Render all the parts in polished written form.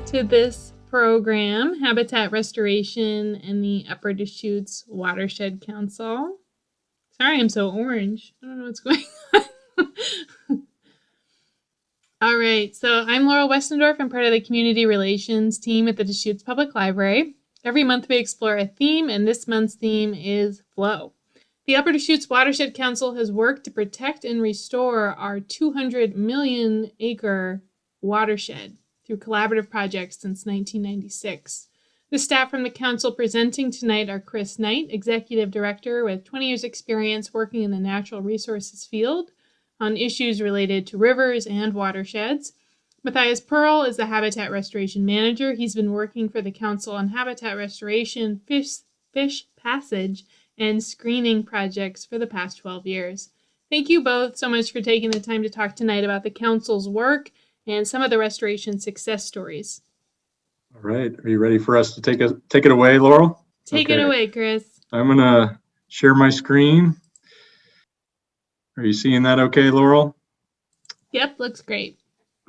to this program, Habitat Restoration and the Upper Deschutes Watershed Council. Sorry, I'm so orange. I don't know what's going on. All right, so I'm Laurel Westendorf. I'm part of the community relations team at the Deschutes Public Library. Every month we explore a theme, and this month's theme is flow. The Upper Deschutes Watershed Council has worked to protect and restore our 200 million acre watershed through collaborative projects since 1996. The staff from the council presenting tonight are Chris Knight, Executive Director with 20 years experience working in the natural resources field on issues related to rivers and watersheds. Matthias Pearl is the Habitat Restoration Manager. He's been working for the council on habitat restoration, fish passage, and screening projects for the past 12 years. Thank you both so much for taking the time to talk tonight about the council's work and some of the restoration success stories. All right, are you ready for us to take it away, Laurel? Take it away, Chris. I'm gonna share my screen. Are you seeing that okay, Laurel? Yep, looks great.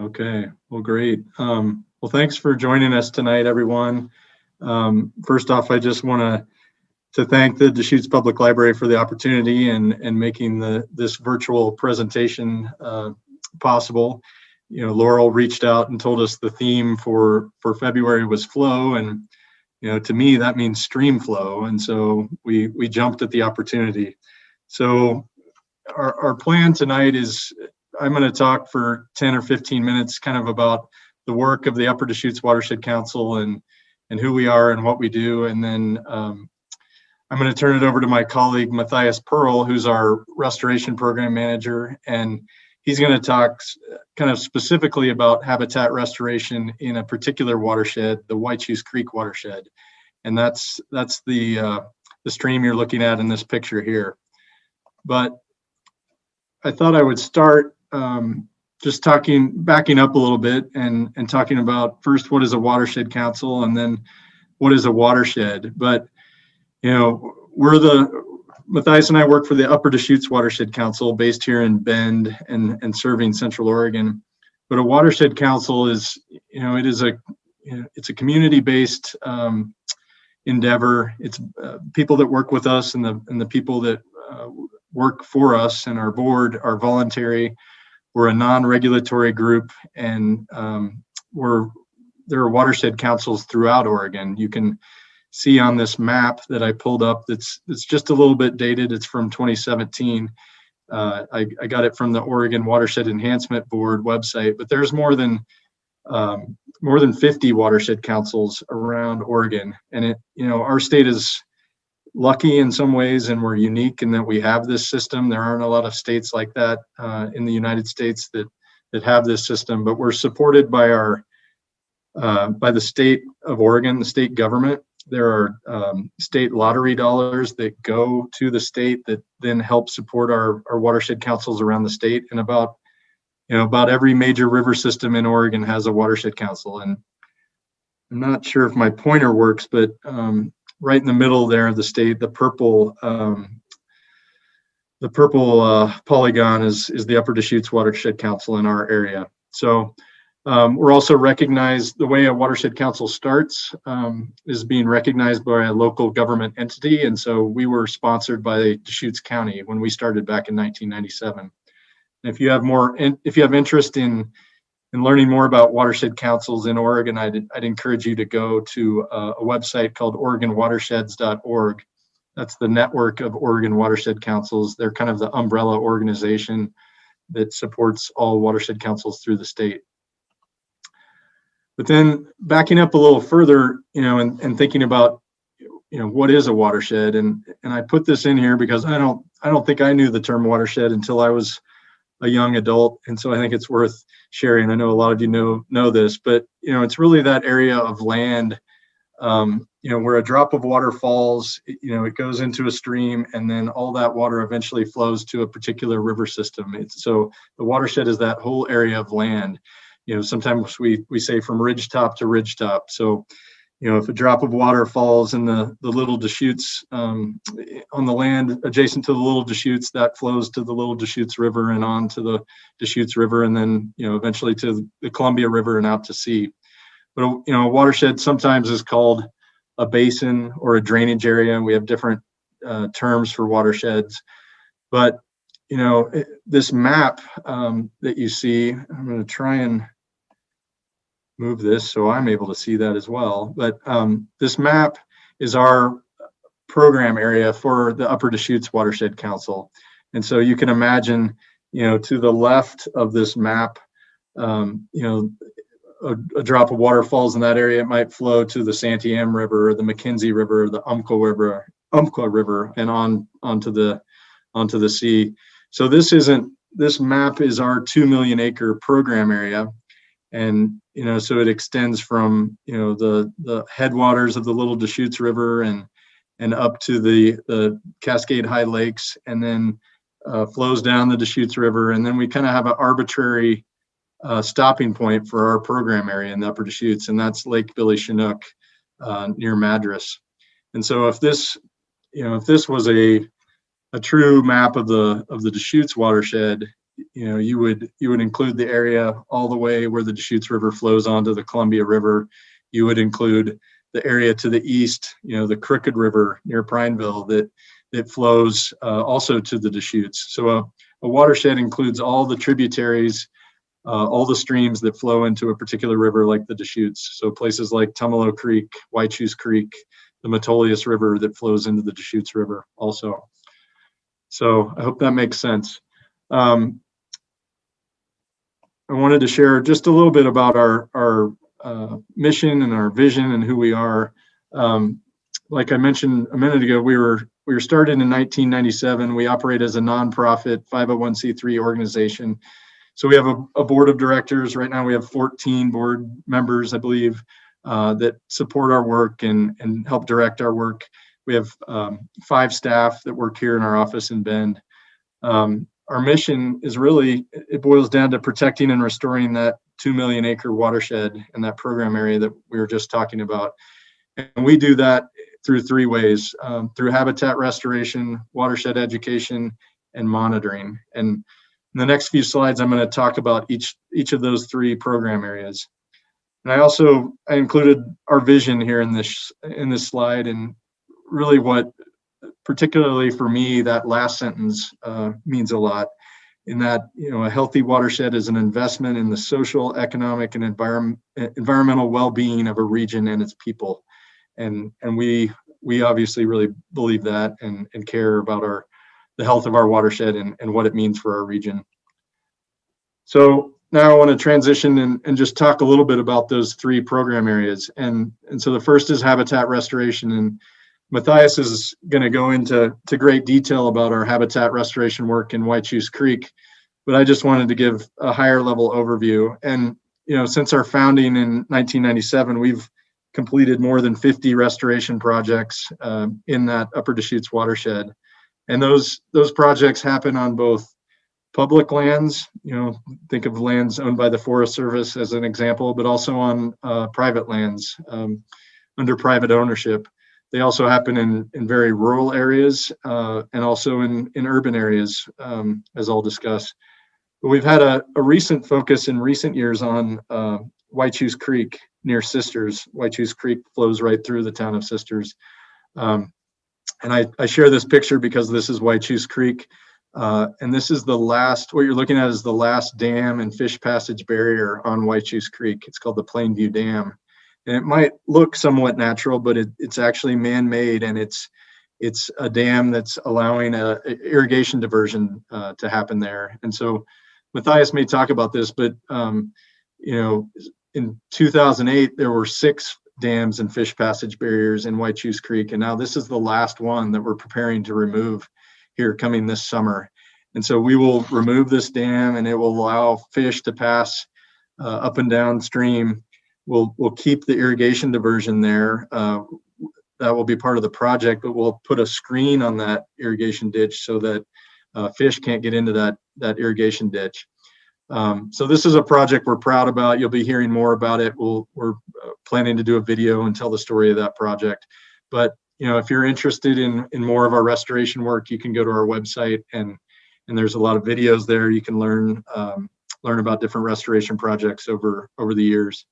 Okay, well, great. Well, thanks for joining us tonight, everyone. First off, I just want to thank the Deschutes Public Library for the opportunity and making this virtual presentation possible. You know, Laurel reached out and told us the theme for February was flow, and you know, to me that means stream flow, and so we jumped at the opportunity. So our plan tonight is I'm going to talk for 10 or 15 minutes kind of about the work of the Upper Deschutes Watershed Council and who we are and what we do, and then I'm going to turn it over to my colleague Matthias Pearl, who's our restoration program manager, and he's going to talk kind of specifically about habitat restoration in a particular watershed, the Whychus Creek watershed. And that's the stream you're looking at in this picture here. But I thought I would start just backing up a little bit and talking about first, what is a watershed council, and then what is a watershed. But, you know, Matthias and I work for the Upper Deschutes Watershed Council based here in Bend and serving Central Oregon. But a watershed council is, you know, it's a community-based endeavor. It's people that work with us and the people that work for us and our board are voluntary. We're a non-regulatory group, and there are watershed councils throughout Oregon. You can see on this map that I pulled up it's just a little bit dated. It's from 2017. I got it from the Oregon Watershed Enhancement Board website, but there's more than 50 watershed councils around Oregon. And our state is lucky in some ways, and we're unique in that we have this system. There aren't a lot of states like that in the United States that have this system, but we're supported by by the state of Oregon, the state government. There are state lottery dollars that go to the state that then help support our watershed councils around the state. And about every major river system in Oregon has a watershed council. And I'm not sure if my pointer works, but right in the middle there of the state, the purple polygon is the Upper Deschutes Watershed Council in our area. So we're also recognized, the way a watershed council starts is being recognized by a local government entity. And so we were sponsored by Deschutes County when we started back in 1997. And if you have interest in learning more about watershed councils in Oregon, I'd encourage you to go to a website called OregonWatersheds.org. That's the network of Oregon watershed councils. They're kind of the umbrella organization that supports all watershed councils through the state. But then backing up a little further, and thinking about, what is a watershed? And I put this in here because I don't think I knew the term watershed until I was a young adult. And so I think it's worth sharing. I know a lot of you know this, but, it's really that area of land, where a drop of water falls, it goes into a stream, and then all that water eventually flows to a particular river system. So the watershed is that whole area of land. Sometimes we say from ridge top to ridge top. So, if a drop of water falls in the Little Deschutes on the land adjacent to the Little Deschutes, that flows to the Little Deschutes River and on to the Deschutes River, and then, eventually to the Columbia River and out to sea. But a watershed sometimes is called a basin or a drainage area. We have different terms for watersheds. But this map that you see, I'm going to try and move this so I'm able to see that as well. But this map is our program area for the Upper Deschutes Watershed Council. And so you can imagine, to the left of this map, a drop of water falls in that area. It might flow to the Santiam River, or the McKenzie River, or the Umpqua River, and onto the sea. So this map is our 2 million acre program area. And, so it extends from, the headwaters of the Little Deschutes River and up to the Cascade High Lakes, and then flows down the Deschutes River. And then we kind of have an arbitrary stopping point for our program area in the Upper Deschutes, and that's Lake Billy Chinook near Madras. And so if this was a true map of the Deschutes watershed, you would include the area all the way where the Deschutes River flows onto the Columbia River. You would include the area to the east, the Crooked River near Prineville that flows also to the Deschutes. So a watershed includes all the tributaries, all the streams that flow into a particular river like the Deschutes. So places like Tumalo Creek, Whychus Creek, the Metolius River that flows into the Deschutes River also. So I hope that makes sense. I wanted to share just a little bit about our mission and our vision and who we are. Like I mentioned a minute ago, we were started in 1997. We operate as a nonprofit 501c3 organization. So we have a board of directors. Right now we have 14 board members, I believe, that support our work and help direct our work. We have 5 staff that work here in our office in Bend. Our mission is really, it boils down to protecting and restoring that 2 million acre watershed and that program area that we were just talking about. And we do that through 3 ways, through habitat restoration, watershed education, and monitoring. And in the next few slides, I'm going to talk about each of those 3 program areas. And I included our vision here in this slide, and really what, particularly for me, that last sentence means a lot, in that, a healthy watershed is an investment in the social, economic, and environmental well-being of a region and its people. And we obviously really believe that and care about the health of our watershed and what it means for our region. So now I want to transition and just talk a little bit about those 3 program areas. And so the first is habitat restoration, and Matthias is going to go into great detail about our habitat restoration work in Whychus Creek, but I just wanted to give a higher level overview. And since our founding in 1997, we've completed more than 50 restoration projects in that Upper Deschutes watershed, and those projects happen on both public lands. Think of lands owned by the Forest Service as an example, but also on private lands under private ownership. They also happen in very rural areas and also in urban areas, as I'll discuss. But we've had a recent focus in recent years on Whychus Creek near Sisters. Whychus Creek flows right through the town of Sisters. And I share this picture because this is Whychus Creek. And this is what you're looking at is the last dam and fish passage barrier on Whychus Creek. It's called the Plainview Dam. And it might look somewhat natural, but it's actually man-made, and it's a dam that's allowing a irrigation diversion to happen there. And so Matthias may talk about this, but in 2008 there were 6 dams and fish passage barriers in Whychus Creek, and now this is the last one that we're preparing to remove here coming this summer. And so we will remove this dam, and it will allow fish to pass up and downstream. We'll keep the irrigation diversion there. That will be part of the project, but we'll put a screen on that irrigation ditch so that fish can't get into that irrigation ditch. So this is a project we're proud about. You'll be hearing more about it. We're planning to do a video and tell the story of that project. But if you're interested in more of our restoration work, you can go to our website, and there's a lot of videos there. You can learn about different restoration projects over the years.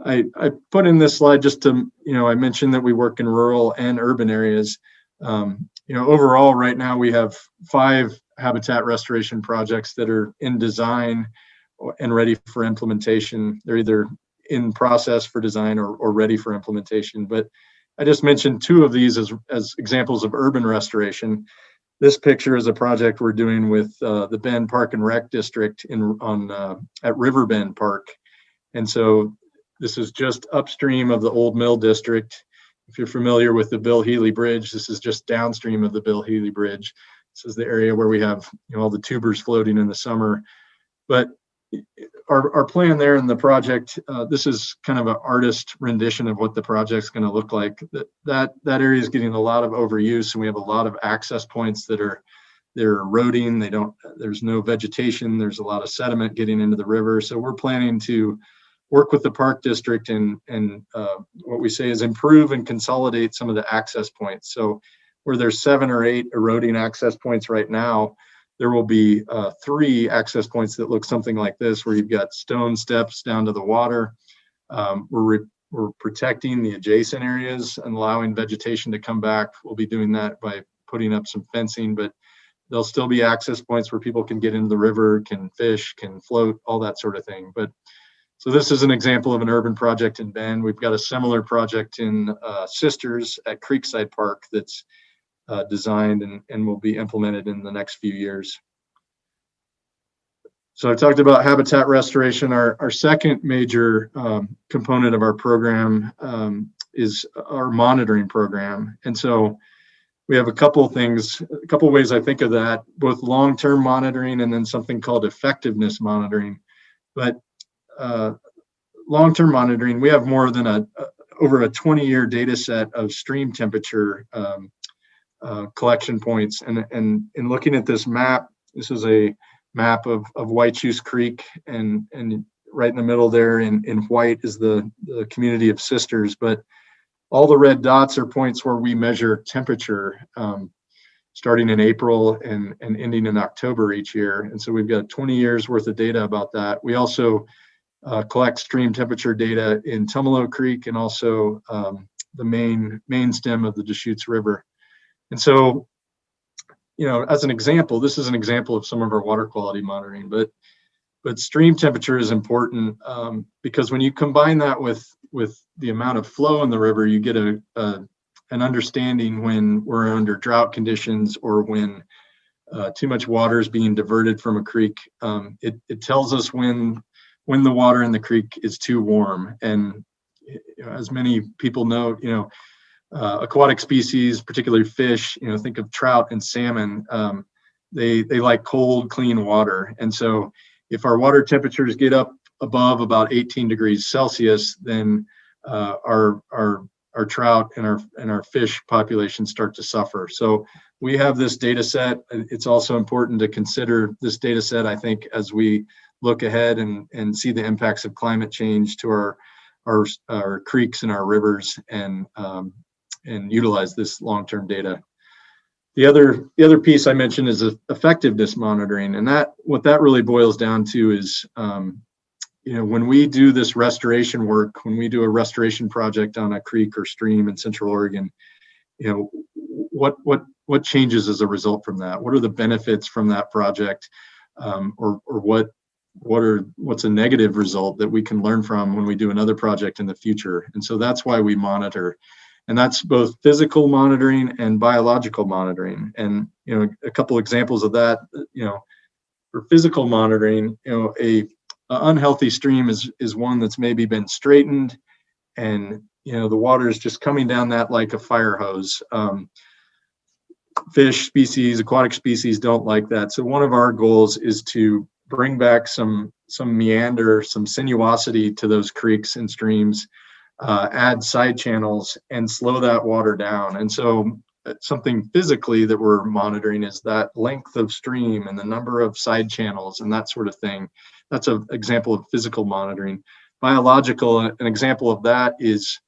I put in this slide just to, I mentioned that we work in rural and urban areas. Overall right now we have 5 habitat restoration projects that are in design and ready for implementation. They're either in process for design or ready for implementation. But I just mentioned 2 of these as examples of urban restoration. This picture is a project we're doing with the Bend Park and Rec District at Riverbend Park. And so this is just upstream of the Old Mill District. If you're familiar with the Bill Healy Bridge, this is just downstream of the Bill Healy Bridge. This is the area where we have all the tubers floating in the summer. But our plan there in the project, this is kind of an artist rendition of what the project's going to look like. That area is getting a lot of overuse, and we have a lot of access points they're eroding. There's no vegetation. There's a lot of sediment getting into the river. So we're planning to work with the park district and what we say is improve and consolidate some of the access points. So where there's 7 or 8 eroding access points right now, there will be 3 access points that look something like this, where you've got stone steps down to the water. We're protecting the adjacent areas and allowing vegetation to come back. We'll be doing that by putting up some fencing, but there'll still be access points where people can get into the river, can fish, can float, all that sort of thing. So this is an example of an urban project in Bend. We've got a similar project in Sisters at Creekside Park that's designed and will be implemented in the next few years. So I talked about habitat restoration. Our second major component of our program is our monitoring program. And so we have a couple ways I think of that, both long-term monitoring and then something called effectiveness monitoring. But long-term monitoring, we have more than over a 20-year data set of stream temperature collection points. And in looking at this map, this is a map of Whychus Creek, and right in the middle there in white is the community of Sisters. But all the red dots are points where we measure temperature starting in April and ending in October each year. And so we've got 20 years worth of data about that. We also collect stream temperature data in Tumalo Creek and also the main stem of the Deschutes River. And so, as an example, this is an example of some of our water quality monitoring, but stream temperature is important because when you combine that with the amount of flow in the river, you get an understanding when we're under drought conditions or when too much water is being diverted from a creek. It tells us when the water in the creek is too warm. And as many people know, aquatic species, particularly fish, think of trout and salmon, they like cold, clean water. And so if our water temperatures get up above about 18 degrees Celsius, then our trout and our fish populations start to suffer. So we have this data set. It's also important to consider this data set, I think, as we look ahead and see the impacts of climate change to our creeks and our rivers and utilize this long-term data. The other piece I mentioned is effectiveness monitoring, and what that really boils down to is, when we do this restoration work, when we do a restoration project on a creek or stream in Central Oregon, what changes as a result from that? What are the benefits from that project, or what's a negative result that we can learn from when we do another project in the future? And so that's why we monitor. And that's both physical monitoring and biological monitoring. And, a couple examples of that, for physical monitoring, a unhealthy stream is one that's maybe been straightened and, the water is just coming down that like a fire hose. Fish species, aquatic species don't like that. So one of our goals is to bring back some meander, some sinuosity to those creeks and streams, add side channels and slow that water down. And so something physically that we're monitoring is that length of stream and the number of side channels and that sort of thing. That's an example of physical monitoring. Biological, an example of that is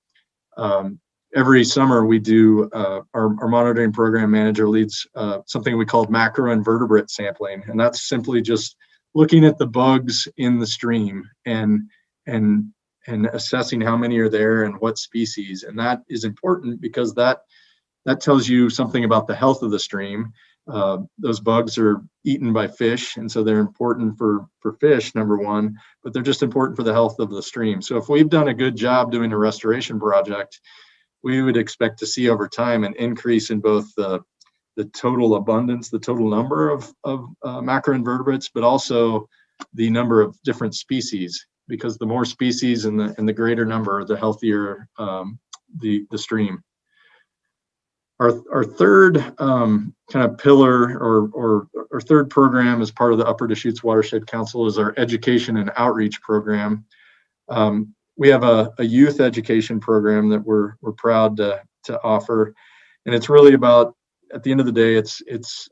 every summer we do, our monitoring program manager leads something we call macroinvertebrate sampling. And that's simply just looking at the bugs in the stream and assessing how many are there and what species. And that is important because that tells you something about the health of the stream. Those bugs are eaten by fish, and so they're important for fish, number one, but they're just important for the health of the stream. So if we've done a good job doing a restoration project, we would expect to see over time an increase in both the total abundance, the total number of macroinvertebrates, but also the number of different species, because the more species and the greater number, the healthier the stream. Our third kind of pillar or our third program as part of the Upper Deschutes Watershed Council is our education and outreach program. We have a youth education program that we're proud to offer, and it's really about, at the end of the day, it's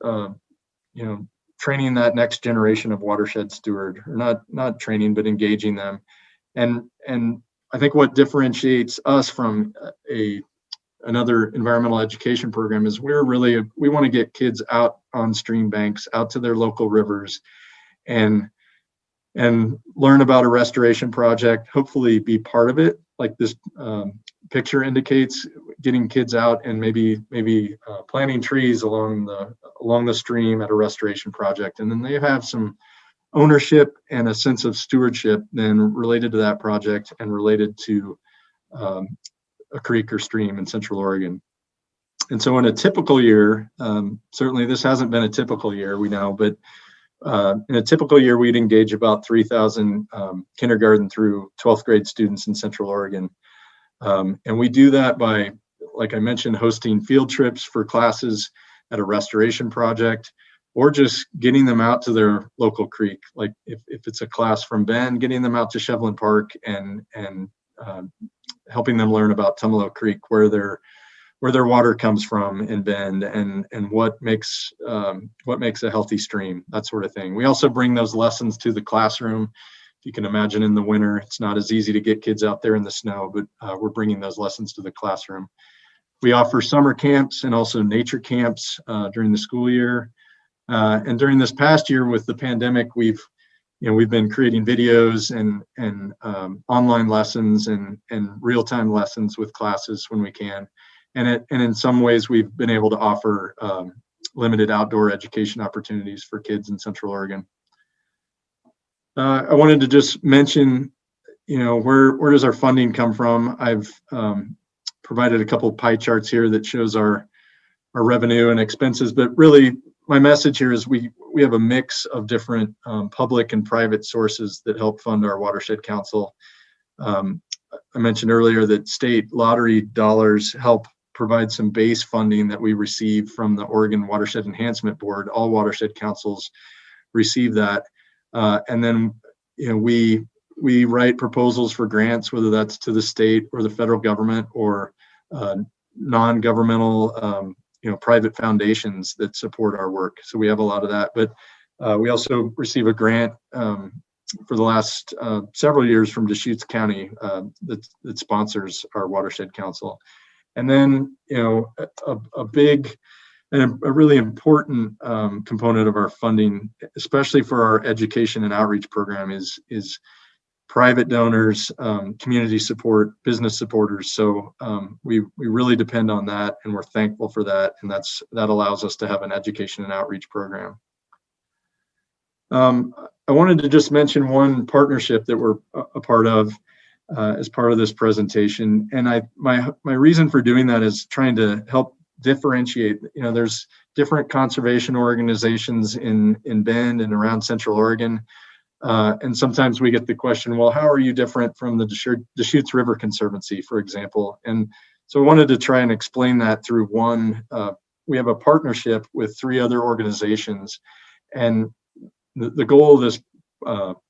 training that next generation of watershed steward, or not training, but engaging them. And I think what differentiates us from another environmental education program is we want to get kids out on stream banks, out to their local rivers, and learn about a restoration project, hopefully be part of it, like this picture indicates, getting kids out and maybe planting trees along the stream at a restoration project. And then they have some ownership and a sense of stewardship then related to that project and related to a creek or stream in Central Oregon. And so in a typical year, certainly this hasn't been a typical year, we know, but in a typical year, we'd engage about 3,000 kindergarten through 12th grade students in Central Oregon. And we do that by, like I mentioned, hosting field trips for classes at a restoration project, or just getting them out to their local creek. Like if it's a class from Bend, getting them out to Shevlin Park and helping them learn about Tumalo Creek, where their water comes from in Bend, and what makes a healthy stream, that sort of thing. We also bring those lessons to the classroom. If you can imagine, in the winter, it's not as easy to get kids out there in the snow, but we're bringing those lessons to the classroom. We offer summer camps and also nature camps during the school year. And during this past year with the pandemic, we've been creating videos and online lessons and real-time lessons with classes when we can. And in some ways, we've been able to offer limited outdoor education opportunities for kids in Central Oregon. I wanted to just mention, where does our funding come from? I've provided a couple of pie charts here that shows our revenue and expenses, but really my message here is we have a mix of different public and private sources that help fund our Watershed Council. I mentioned earlier that state lottery dollars help provide some base funding that we receive from the Oregon Watershed Enhancement Board. All watershed councils receive that. And then, we write proposals for grants, whether that's to the state or the federal government or non-governmental, private foundations that support our work. So we have a lot of that, but we also receive a grant for the last several years from Deschutes County that sponsors our Watershed Council. And then, a big and a really important component of our funding, especially for our education and outreach program, is private donors, community support, business supporters. So we really depend on that, and we're thankful for that. And that allows us to have an education and outreach program. I wanted to just mention one partnership that we're a part of as part of this presentation. And my reason for doing that is trying to help differentiate. There's different conservation organizations in Bend and around Central Oregon. And sometimes we get the question, well, how are you different from the Deschutes River Conservancy, for example? And so I wanted to try and explain that through we have a partnership with 3 other organizations. And the goal of this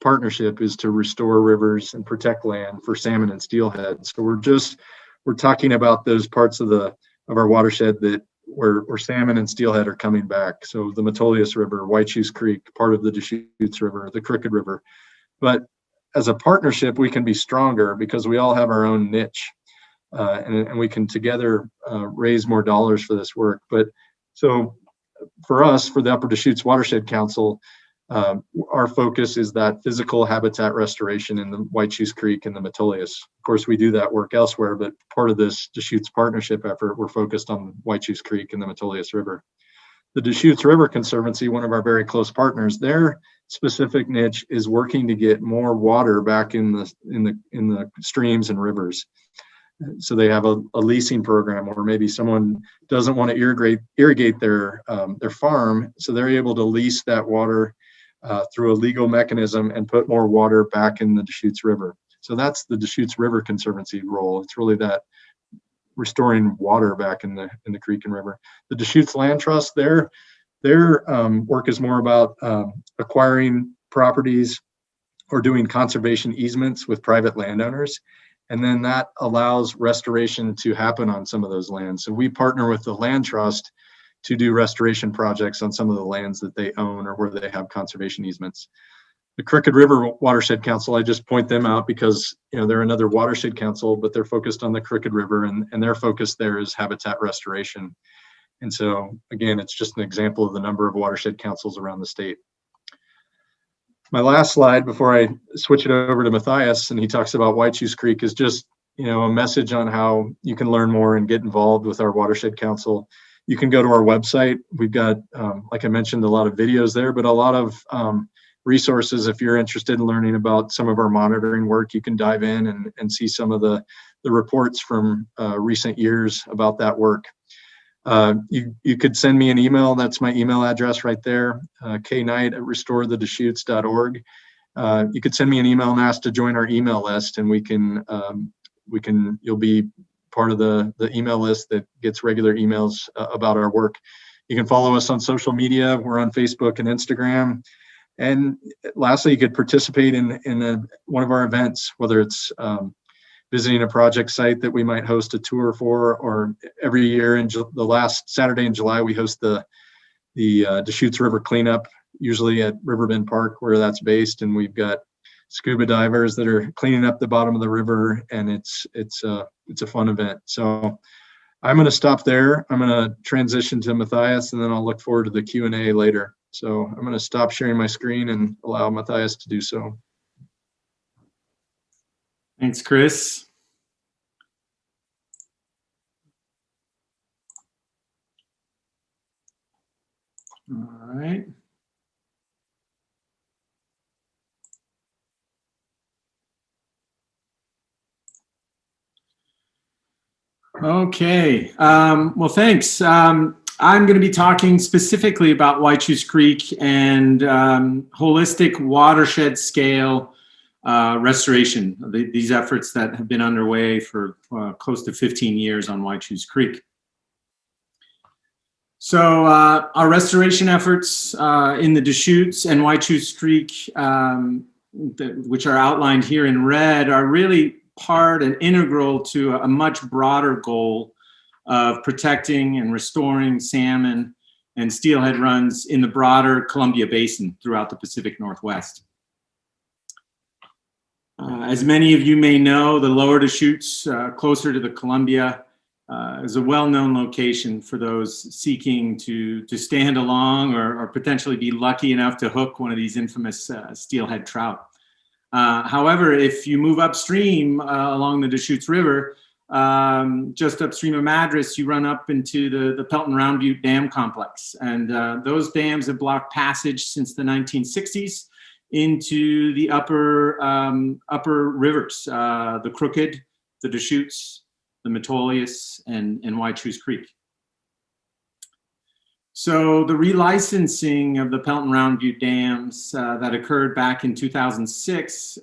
partnership is to restore rivers and protect land for salmon and steelhead. So we're talking about those parts of our watershed where salmon and steelhead are coming back. So the Metolius River, Whychus Creek, part of the Deschutes River, the Crooked River. But as a partnership, we can be stronger because we all have our own niche, and we can together raise more dollars for this work. But so for us, for the Upper Deschutes Watershed Council, our focus is that physical habitat restoration in the Whychus Creek and the Metolius. Of course, we do that work elsewhere, but part of this Deschutes partnership effort, we're focused on Whychus Creek and the Metolius River. The Deschutes River Conservancy, one of our very close partners, their specific niche is working to get more water back in the streams and rivers. So they have a leasing program, or maybe someone doesn't want to irrigate their farm, so they're able to lease that water through a legal mechanism and put more water back in the Deschutes River. So that's the Deschutes River Conservancy role. It's really that restoring water back in the creek and river. The Deschutes Land Trust, their work is more about acquiring properties or doing conservation easements with private landowners. And then that allows restoration to happen on some of those lands. So we partner with the land trust to do restoration projects on some of the lands that they own or where they have conservation easements. The Crooked River Watershed Council, I just point them out because they're another watershed council, but they're focused on the Crooked River, and their focus there is habitat restoration. And so again, it's just an example of the number of watershed councils around the state. My last slide before I switch it over to Matthias, and he talks about Whychus Creek, is just a message on how you can learn more and get involved with our watershed council. You can go to our website. We've got, like I mentioned, a lot of videos there, but a lot of resources. If you're interested in learning about some of our monitoring work, you can dive in and see some of the reports from recent years about that work. You could send me an email. That's my email address right there, knight@restorethedeschutes.org. You could send me an email and ask to join our email list, and you'll be part of the email list that gets regular emails about our work. You can follow us on social media. We're on Facebook and Instagram. And lastly, you could participate in one of our events, whether it's visiting a project site that we might host a tour for, or every year in the last Saturday in July, we host the Deschutes River cleanup, usually at Riverbend Park, where that's based. And we've got scuba divers that are cleaning up the bottom of the river, and it's a fun event. So I'm going to stop there. I'm going to transition to Matthias, and then I'll look forward to the Q&A later. So I'm going to stop sharing my screen and allow Matthias to do so. Thanks, Chris. All right. Okay. Well, thanks. I'm going to be talking specifically about Whychus Creek and holistic watershed scale restoration, these efforts that have been underway for close to 15 years on Whychus Creek. So our restoration efforts in the Deschutes and Whychus Creek, which are outlined here in red, are really part and integral to a much broader goal of protecting and restoring salmon and steelhead runs in the broader Columbia Basin throughout the Pacific Northwest. As many of you may know, the lower Deschutes, closer to the Columbia, is a well-known location for those seeking to stand along or potentially be lucky enough to hook one of these infamous steelhead trout. However, if you move upstream along the Deschutes River, just upstream of Madras, you run up into the Pelton Round Butte Dam complex. And those dams have blocked passage since the 1960s into the upper rivers, the Crooked, the Deschutes, the Metolius, and Whychus Creek. So the relicensing of the Pelton Round Butte dams that occurred back in 2006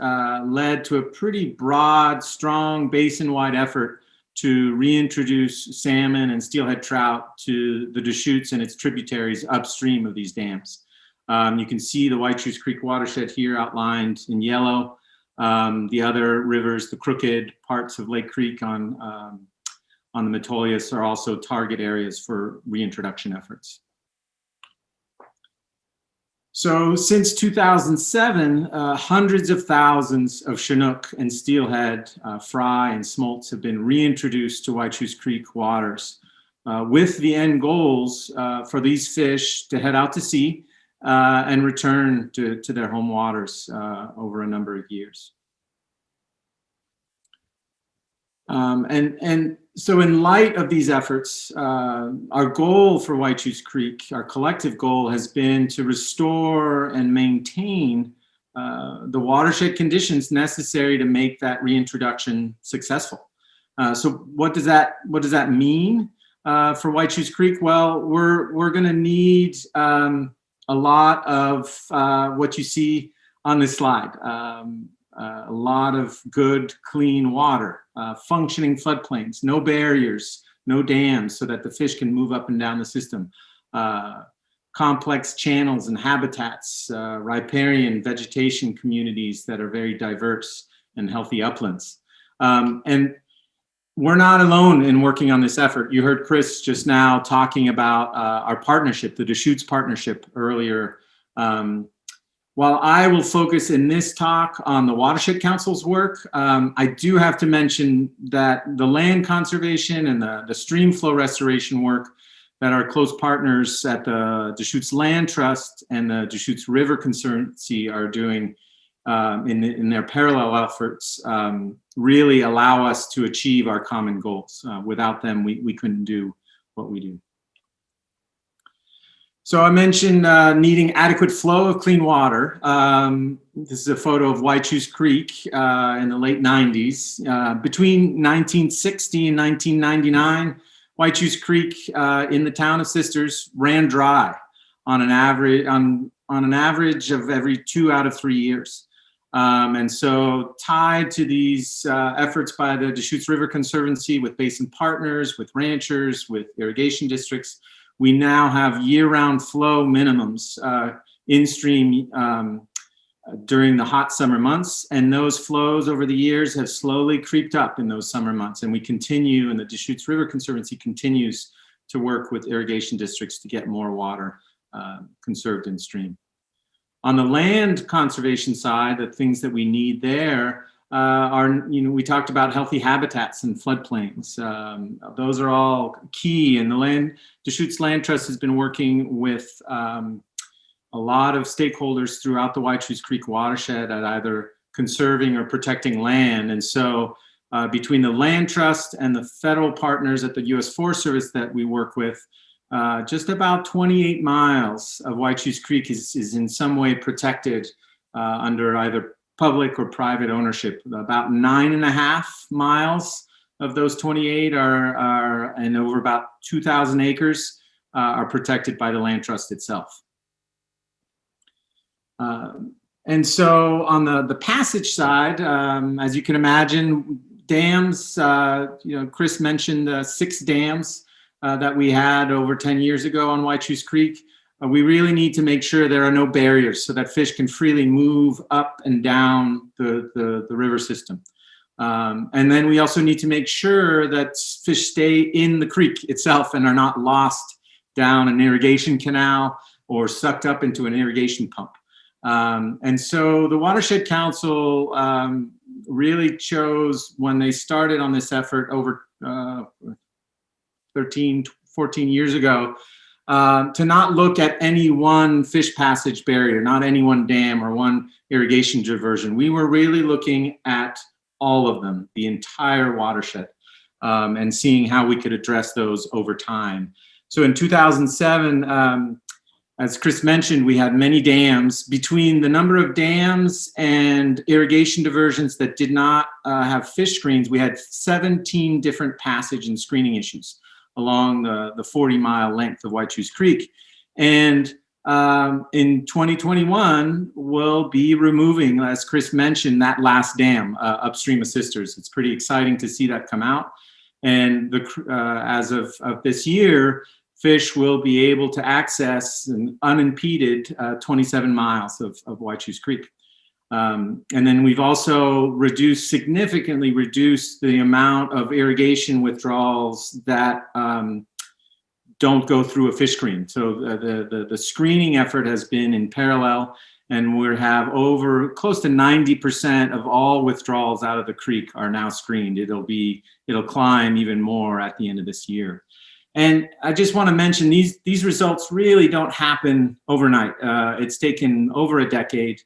led to a pretty broad, strong basin-wide effort to reintroduce salmon and steelhead trout to the Deschutes and its tributaries upstream of these dams. You can see the Whychus Creek watershed here outlined in yellow. The other rivers, the Crooked, parts of Lake Creek on the Metolius, are also target areas for reintroduction efforts. So since 2007, hundreds of thousands of Chinook and steelhead, fry and smolts have been reintroduced to Whychus Creek waters with the end goals for these fish to head out to sea and return to their home waters over a number of years. And so in light of these efforts, our goal for Whychus Creek, our collective goal, has been to restore and maintain the watershed conditions necessary to make that reintroduction successful. So what does that mean for Whychus Creek? Well, we're going to need a lot of what you see on this slide. A lot of good, clean water, functioning floodplains, no barriers, no dams so that the fish can move up and down the system, complex channels and habitats, riparian vegetation communities that are very diverse, and healthy uplands. And we're not alone in working on this effort. You heard Chris just now talking about our partnership, the Deschutes Partnership, earlier. While I will focus in this talk on the Watershed Council's work, I do have to mention that the land conservation and the stream flow restoration work that our close partners at the Deschutes Land Trust and the Deschutes River Conservancy are doing in their parallel efforts really allow us to achieve our common goals. Without them, we couldn't do what we do. So I mentioned needing adequate flow of clean water. This is a photo of Whychus Creek in the late 90s. Between 1960 and 1999, Whychus Creek in the town of Sisters ran dry on an average of every 2 out of 3 years. And so tied to these efforts by the Deschutes River Conservancy with basin partners, with ranchers, with irrigation districts, we now have year-round flow minimums in stream during the hot summer months. And those flows over the years have slowly creeped up in those summer months. And we continue, and the Deschutes River Conservancy continues to work with irrigation districts to get more water conserved in stream. On the land conservation side, the things that we need there are, we talked about healthy habitats and floodplains. Those are all key, and the Deschutes Land Trust has been working with a lot of stakeholders throughout the Whychus Creek watershed at either conserving or protecting land. And so between the Land Trust and the federal partners at the U.S. Forest Service that we work with, just about 28 miles of Whychus Creek is in some way protected under either public or private ownership. About 9.5 miles of those 28 are and over about 2,000 acres are protected by the Land Trust itself. And so on the passage side, as you can imagine, dams, Chris mentioned 6 dams that we had over 10 years ago on Whychus Creek. We really need to make sure there are no barriers so that fish can freely move up and down the river system. And then we also need to make sure that fish stay in the creek itself and are not lost down an irrigation canal or sucked up into an irrigation pump. And so the Watershed Council really chose, when they started on this effort over 13, 14 years ago, to not look at any one fish passage barrier, not any one dam or one irrigation diversion. We were really looking at all of them, the entire watershed, and seeing how we could address those over time. So in 2007, as Chris mentioned, we had many dams. Between the number of dams and irrigation diversions that did not have fish screens, we had 17 different passage and screening issues along the 40-mile length of Whychus Creek. And in 2021, we'll be removing, as Chris mentioned, that last dam upstream of Sisters. It's pretty exciting to see that come out. And as of this year, fish will be able to access an unimpeded 27 miles of Whychus Creek. And then we've also significantly reduced the amount of irrigation withdrawals that don't go through a fish screen. So the screening effort has been in parallel, and we have over close to 90% of all withdrawals out of the creek are now screened. It'll climb even more at the end of this year. And I just want to mention these results really don't happen overnight. It's taken over a decade.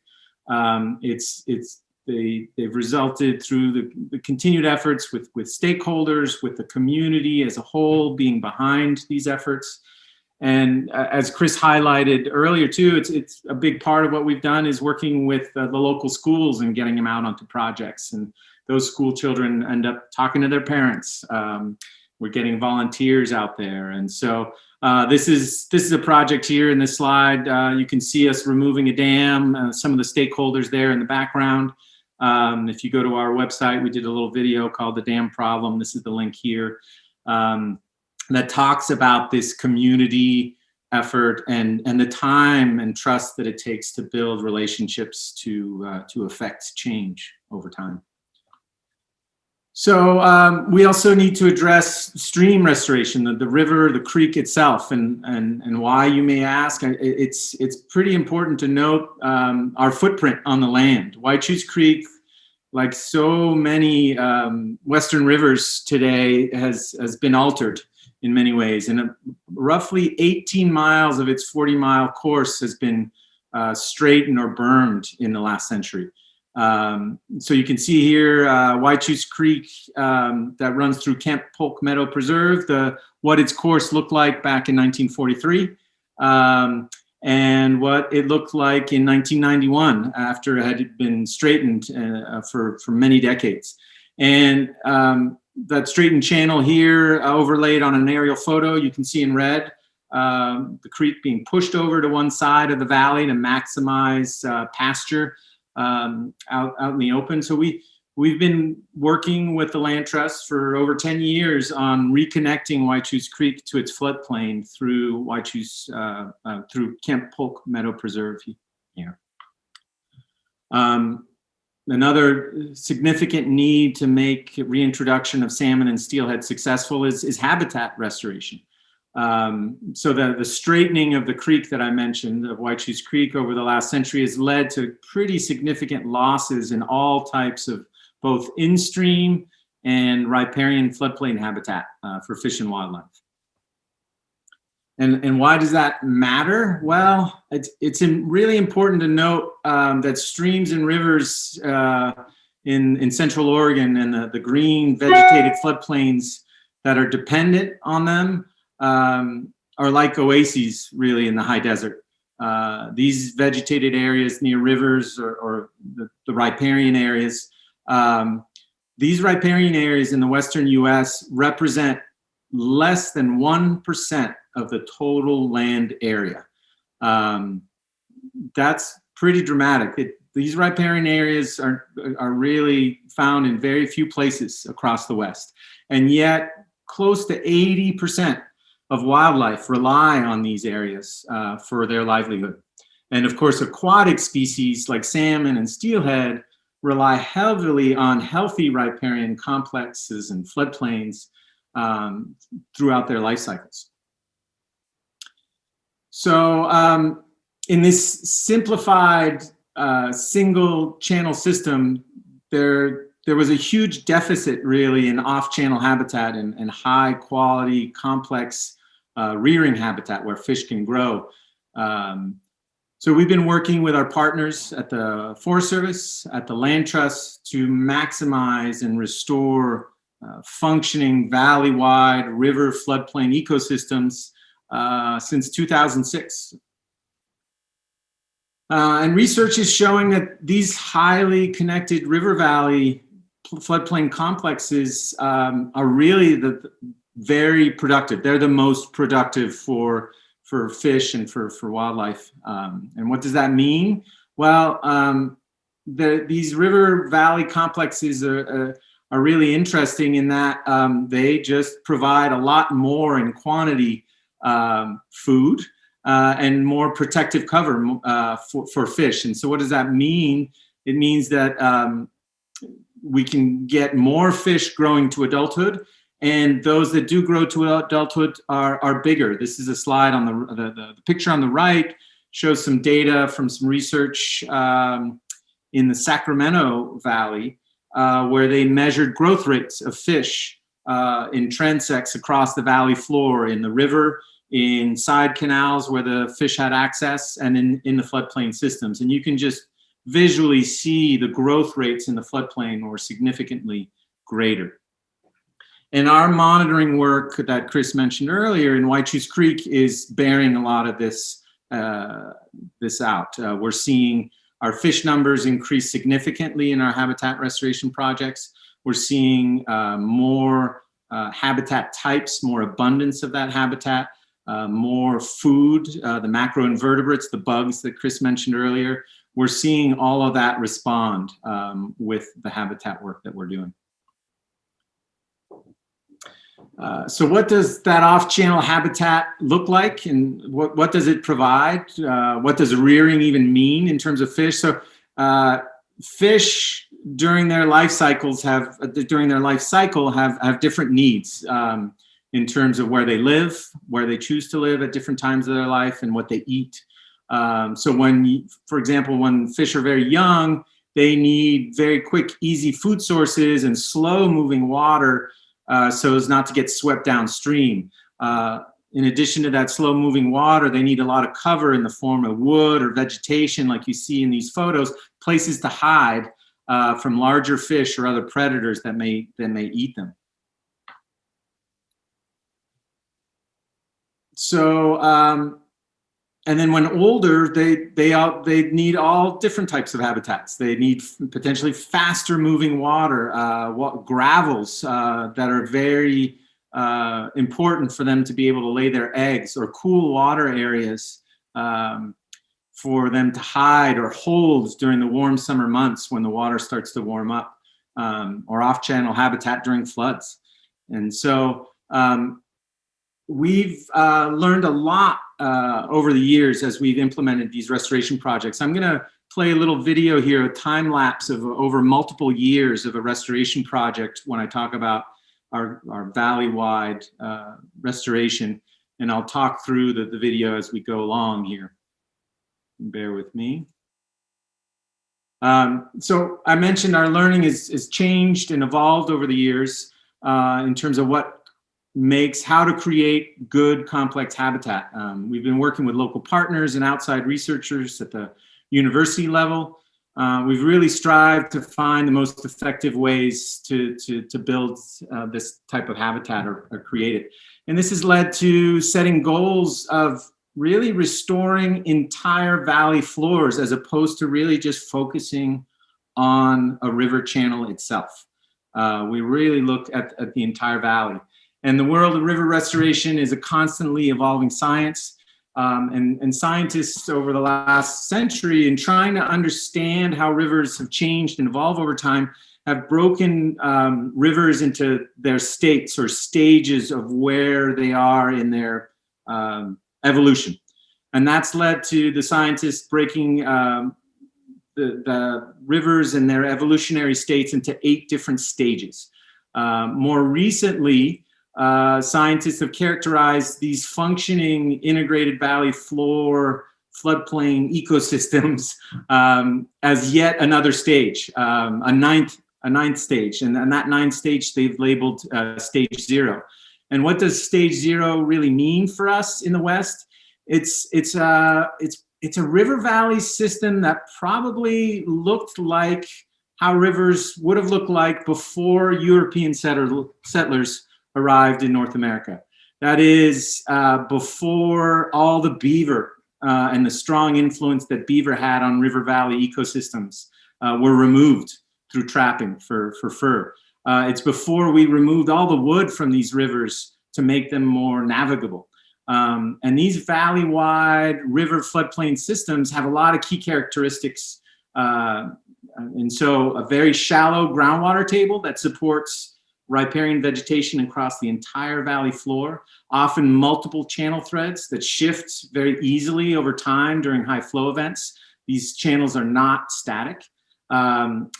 They've resulted through the continued efforts with stakeholders, with the community as a whole being behind these efforts. And as Chris highlighted earlier too, it's a big part of what we've done is working with the local schools and getting them out onto projects. And those school children end up talking to their parents. We're getting volunteers out there. And so this is a project here in this slide. You can see us removing a dam, some of the stakeholders there in the background. If you go to our website, we did a little video called The Dam Problem. This is the link here that talks about this community effort and the time and trust that it takes to build relationships to affect change over time. So we also need to address stream restoration, the river, the creek itself, and why, you may ask. It's pretty important to note our footprint on the land. Whychus Creek, like so many Western rivers today, has been altered in many ways, and roughly 18 miles of its 40-mile course has been straightened or bermed in the last century. So you can see here Whychus Creek that runs through Camp Polk Meadow Preserve, what its course looked like back in 1943, and what it looked like in 1991 after it had been straightened for many decades. And that straightened channel here overlaid on an aerial photo, you can see in red the creek being pushed over to one side of the valley to maximize pasture out in the open. So we've been working with the Land Trust for over 10 years on reconnecting Whychus Creek to its floodplain through through Camp Polk Meadow Preserve here. Another significant need to make reintroduction of salmon and steelhead successful is habitat restoration. So the straightening of the creek that I mentioned, of Whychus Creek, over the last century has led to pretty significant losses in all types of both in-stream and riparian floodplain habitat for fish and wildlife. And why does that matter? Well, it's really important to note that streams and rivers in Central Oregon and the green vegetated floodplains that are dependent on them are like oases really in the high desert. These vegetated areas near rivers or the riparian areas, these riparian areas in the Western US represent less than 1% of the total land area. That's pretty dramatic. These riparian areas are really found in very few places across the West. And yet close to 80% of wildlife rely on these areas for their livelihood. And of course, aquatic species like salmon and steelhead rely heavily on healthy riparian complexes and floodplains throughout their life cycles. So in this simplified single channel system, there was a huge deficit really in off-channel habitat and high quality complex rearing habitat where fish can grow. So we've been working with our partners at the Forest Service, at the Land Trust to maximize and restore functioning valley-wide river floodplain ecosystems since 2006. And research is showing that these highly connected river valley floodplain complexes are really very productive. They're the most productive for fish and for wildlife. And what does that mean? Well, these river valley complexes are really interesting in that they just provide a lot more in quantity food and more protective cover for fish. And so what does that mean? It means that we can get more fish growing to adulthood, and those that do grow to adulthood are bigger. This is a slide on the picture on the right shows some data from some research in the Sacramento Valley where they measured growth rates of fish in transects across the valley floor, in the river, in side canals where the fish had access, and in the floodplain systems. And you can just visually see the growth rates in the floodplain were significantly greater. And our monitoring work that Chris mentioned earlier in Whychus Creek is bearing a lot of this out. We're seeing our fish numbers increase significantly in our habitat restoration projects. We're seeing more habitat types, more abundance of that habitat, more food, the macroinvertebrates, the bugs that Chris mentioned earlier. We're seeing all of that respond with the habitat work that we're doing. So what does that off-channel habitat look like, and what does it provide? What does rearing even mean in terms of fish? So fish during their life cycles have different needs in terms of where they live, where they choose to live at different times of their life, and what they eat. So for example, when fish are very young, they need very quick, easy food sources and slow moving water so as not to get swept downstream. In addition to that slow moving water, they need a lot of cover in the form of wood or vegetation like you see in these photos, places to hide from larger fish or other predators that may eat them. So, and then when older, they need all different types of habitats. They need potentially faster moving water, gravels that are very important for them to be able to lay their eggs, or cool water areas for them to hide or hold during the warm summer months when the water starts to warm up, or off-channel habitat during floods. And so we've learned a lot over the years as we've implemented these restoration projects. I'm going to play a little video here, a time lapse of over multiple years of a restoration project when I talk about our valley-wide restoration, and I'll talk through the video as we go along here. Bear with me. So I mentioned our learning is changed and evolved over the years in terms of how to create good complex habitat. We've been working with local partners and outside researchers at the university level. We've really strived to find the most effective ways to build this type of habitat or create it. And this has led to setting goals of really restoring entire valley floors as opposed to really just focusing on a river channel itself. We really look at the entire valley. And the world of river restoration is a constantly evolving science. And scientists over the last century, in trying to understand how rivers have changed and evolved over time, have broken rivers into their states or stages of where they are in their evolution. And that's led to the scientists breaking the rivers and their evolutionary states into 8 different stages. More recently, scientists have characterized these functioning integrated valley floor floodplain ecosystems as yet another stage, a ninth stage, and that 9th stage they've labeled stage 0. And what does stage 0 really mean for us in the West? It's a river valley system that probably looked like how rivers would have looked like before European settlers arrived in North America. That is before all the beaver and the strong influence that beaver had on river valley ecosystems were removed through trapping for fur. It's before we removed all the wood from these rivers to make them more navigable. And these valley-wide river floodplain systems have a lot of key characteristics. And so a very shallow groundwater table that supports riparian vegetation across the entire valley floor, often multiple channel threads that shift very easily over time during high flow events. These channels are not static.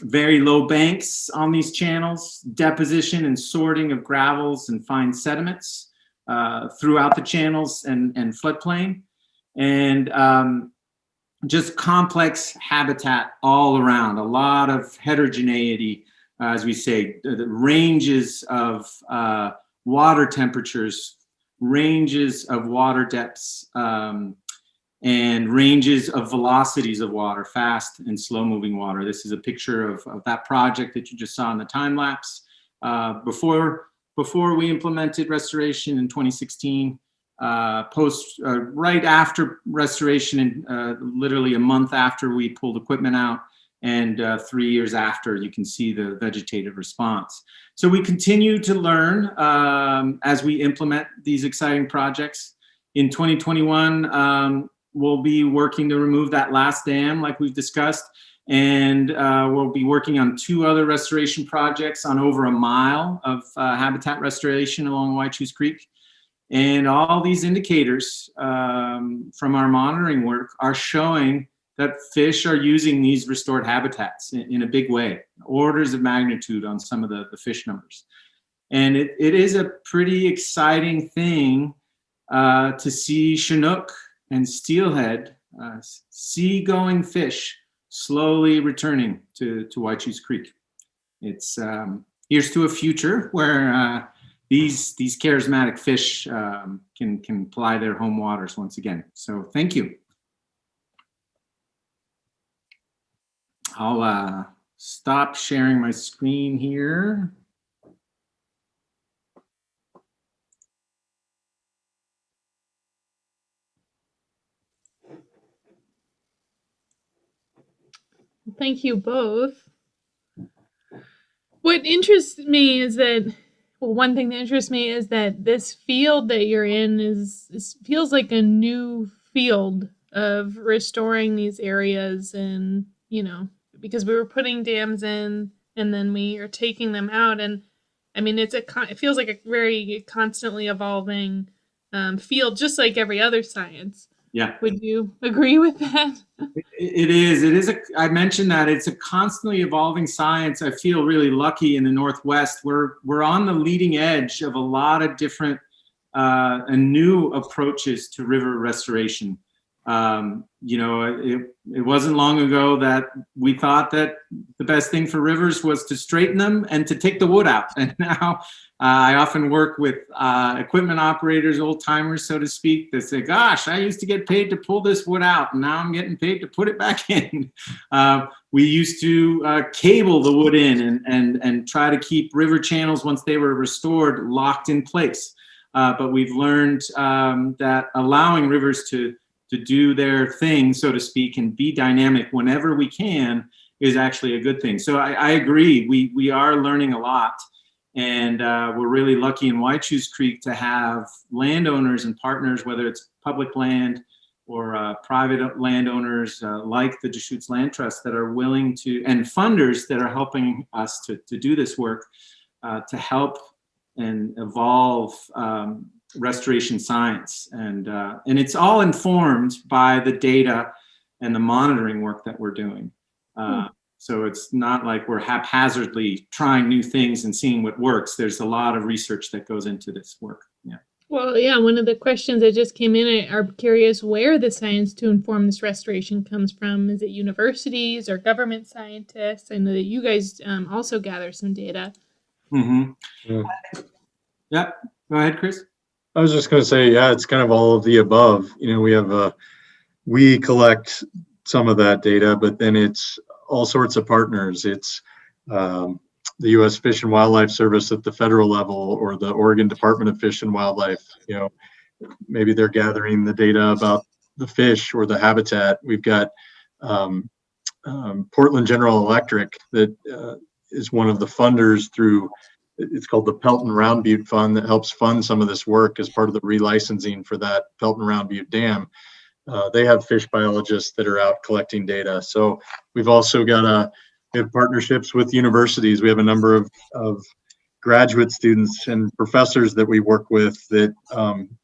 Very low banks on these channels, deposition and sorting of gravels and fine sediments throughout the channels and floodplain, and just complex habitat all around, a lot of heterogeneity as we say, the ranges of water temperatures, ranges of water depths, and ranges of velocities of water, fast and slow moving water. This is a picture of that project that you just saw in the time lapse. Before we implemented restoration in 2016, right after restoration, and literally a month after we pulled equipment out, and 3 years after, you can see the vegetative response. So we continue to learn as we implement these exciting projects. In 2021, we'll be working to remove that last dam like we've discussed, and we'll be working on 2 other restoration projects on over a mile of habitat restoration along Whychus Creek. And all these indicators from our monitoring work are showing that fish are using these restored habitats in a big way, orders of magnitude on some of the fish numbers. And it is a pretty exciting thing to see Chinook and steelhead, seagoing fish, slowly returning to Whychus Creek. It's here's to a future where these charismatic fish can ply their home waters once again. So thank you. I'll stop sharing my screen here. Thank you both. What interests me is that, well, one thing that interests me is that this field that you're in feels like a new field of restoring these areas, and because we were putting dams in and then we are taking them out, and I mean it feels like a very constantly evolving field, just like every other science. Yeah. Would you agree with that? It is. I mentioned that it's a constantly evolving science. I feel really lucky in the Northwest. We're on the leading edge of a lot of different and new approaches to river restoration. It wasn't long ago that we thought that the best thing for rivers was to straighten them and to take the wood out. And now I often work with equipment operators, old timers, so to speak, that say, gosh, I used to get paid to pull this wood out, and now I'm getting paid to put it back in. We used to cable the wood in and try to keep river channels, once they were restored, locked in place. But we've learned that allowing rivers to do their thing, so to speak, and be dynamic whenever we can is actually a good thing. So I agree. We are learning a lot. And we're really lucky in Whychus Creek to have landowners and partners, whether it's public land or private landowners like the Deschutes Land Trust, that are willing to, and funders that are helping us to do this work, to help and evolve restoration science. And it's all informed by the data and the monitoring work that we're doing. So it's not like we're haphazardly trying new things and seeing what works. There's a lot of research that goes into this work. Yeah. Well, yeah, one of the questions that just came in are curious where the science to inform this restoration comes from. Is it universities or government scientists? I know that you guys also gather some data. Mm-hmm. Yeah. Go ahead, Chris. I was just going to say, yeah, it's kind of all of the above. We collect some of that data, but then it's all sorts of partners. It's the U.S. Fish and Wildlife Service at the federal level, or the Oregon Department of Fish and Wildlife. Maybe they're gathering the data about the fish or the habitat. We've got Portland General Electric that is one of the funders through, it's called the Pelton Round Butte Fund, that helps fund some of this work as part of the relicensing for that Pelton Round Butte Dam. They have fish biologists that are out collecting data. So we've also got we have partnerships with universities. We have a number of graduate students and professors that we work with that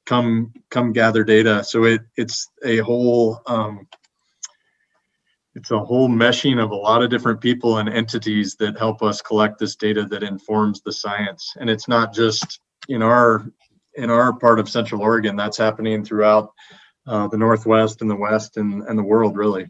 come gather data. So it's a whole meshing of a lot of different people and entities that help us collect this data that informs the science. And it's not just in our part of Central Oregon. That's happening throughout the Northwest and the West and the world, really.